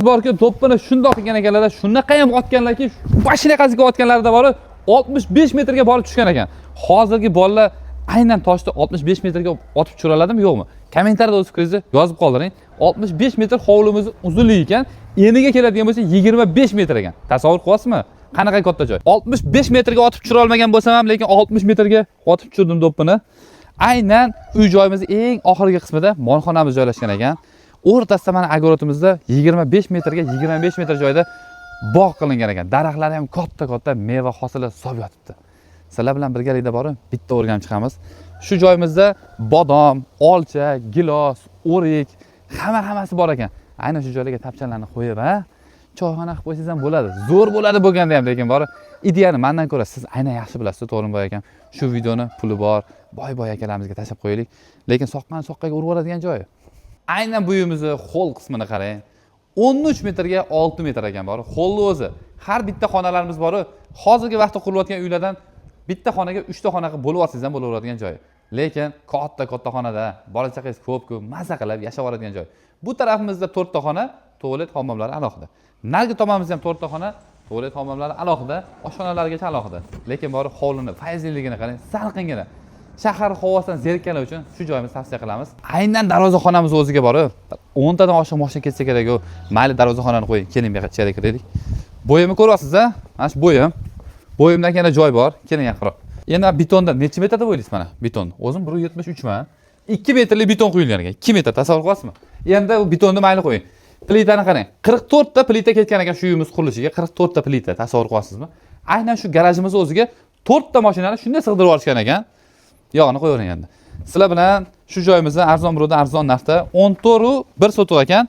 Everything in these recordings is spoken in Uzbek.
Borki do'ppini shundoq qilgan ekanlar, shunaqa ham otganlarki, mashinaqasiga otganlarida bor 65 metrga borib tushgan ekan. Hozirgi bolalar aynan toshni 65 metrga otib tushira oladimi, yo'qmi? Kommentariyada o'z fikringizni yozib qoldiring. 65 metr hovlimiz uzunligi ekan, eniga keladigan bo'lsa 25 metr ekan. Tasavvur qilasizmi? Qanaqa katta joy. 65 metrga otib tushira olmagan bo'lsam ham, lekin 60 metrga otib tushirdim do'ppini. Aynan uy joyimizning eng oxirgi qismida molxonamiz joylashgan ekan. O'rtasida mana agrotimizda 25 metrga 25 metr joyda bog' qilingan ekan. Daraxtlar ham katta-katta meva hosili solib yotibdi. Sizlar bilan birgalikda borib, bitta o'rganib chiqamiz. Shu joyimizda bodom, olcha, gilos, o'rik, hammasi bor ekan. Aynan shu joylarga tapchanlarni qo'yib, choyxona qilib qo'ysangiz ham bo'ladi. Zo'r bo'ladi bo'lganda ham, lekin bor. Ideyani mendan ko'ra siz aynan yaxshi bilasiz, To'g'rimboy akam. Shu videoni puli bor, boy akalarimizga tashlab qo'yaylik. Lekin soqqaga urib oladigan joyi. Aynan bu uyimizni xoll qismini qarang. 13 metrga 6 metr ekan bor. Xollni o'zi. Har bitta xonalarimiz bor. Hozirgi vaqtda qurilayotgan uylardan bitta xonaga 3 ta xona qilib bo'lib olsangiz ham bo'laveradigan joy. Lekin katta xonada bola chaqangiz ko'p maza qilib yashab oladigan joy. Bu tarafimizda 4 ta xona, tualet, hammomlari alohida. Narigi tomonimizda ham 4 ta xona, tualet, hammomlari alohida, oshxonalargacha alohida. Lekin bor hovlini, fayzliligini qarang, salqingina. Shahar havosidan zerikkanlar uchun shu joyimizni tavsiya qilamiz. Aynan darvozaxonamiz o'ziga borib, 10 tadan oshiq mashina ketsa kerak-ku. Mayli darvozaxonani qo'ying, keling bu yoqqa ichari kiraylik. Bo'yimni ko'ryapsiz-a? Mana shu bo'yim. Bo'yimdan yana joy bor. Keling yaqinroq. Endi betonda necha metrda bo'ylaysiz mana beton? O'zim 1.73 man. 2 metrli beton quyilgan ekan. 2 metr tasavvur qilasizmi? Endi bu betonni mayli qo'ying. Plitani qarang. 44 ta plita ketgan ekan shu uyimiz qurilishiga. 44 ta plita tasavvur qilasizmi? Aynan shu garajimiz o'ziga 4 ta mashinani shunday sig'dirib olishgan ekan. Yog'ini qo'yavering endi. Sizlar bilan shu joyimizni arzon biroda arzon narxda 14 1 sotuq ekan.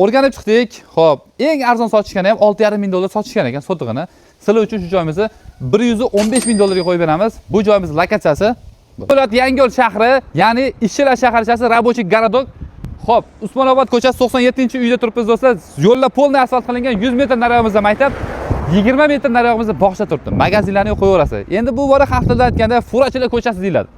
O'rganib chiqdik. Xo'p, eng arzon sotishgani ham 6,5 ming dollar sotishgan ekan sotig'ini. Sizlar uchun shu joyimizni 115 ming dollarga qo'yib beramiz. Bu joyimiz lokatsiyasi Viloyat Yangiyo'l shahri, ya'ni Ishchilar shaharchasi, Rabochiy Garadok. Xo'p, Usmonobod ko'chasi 97-uyda turibmiz do'stlar. Yo'llar polni asfalt qilingan, 100 metr nariyog'imizda maktab, 20 metr nariyog'imizda bog'cha turibdi. Magazinlarni qo'yaverasiz. Endi bu bora haftada aytganda Furachilar ko'chasi deyiladi.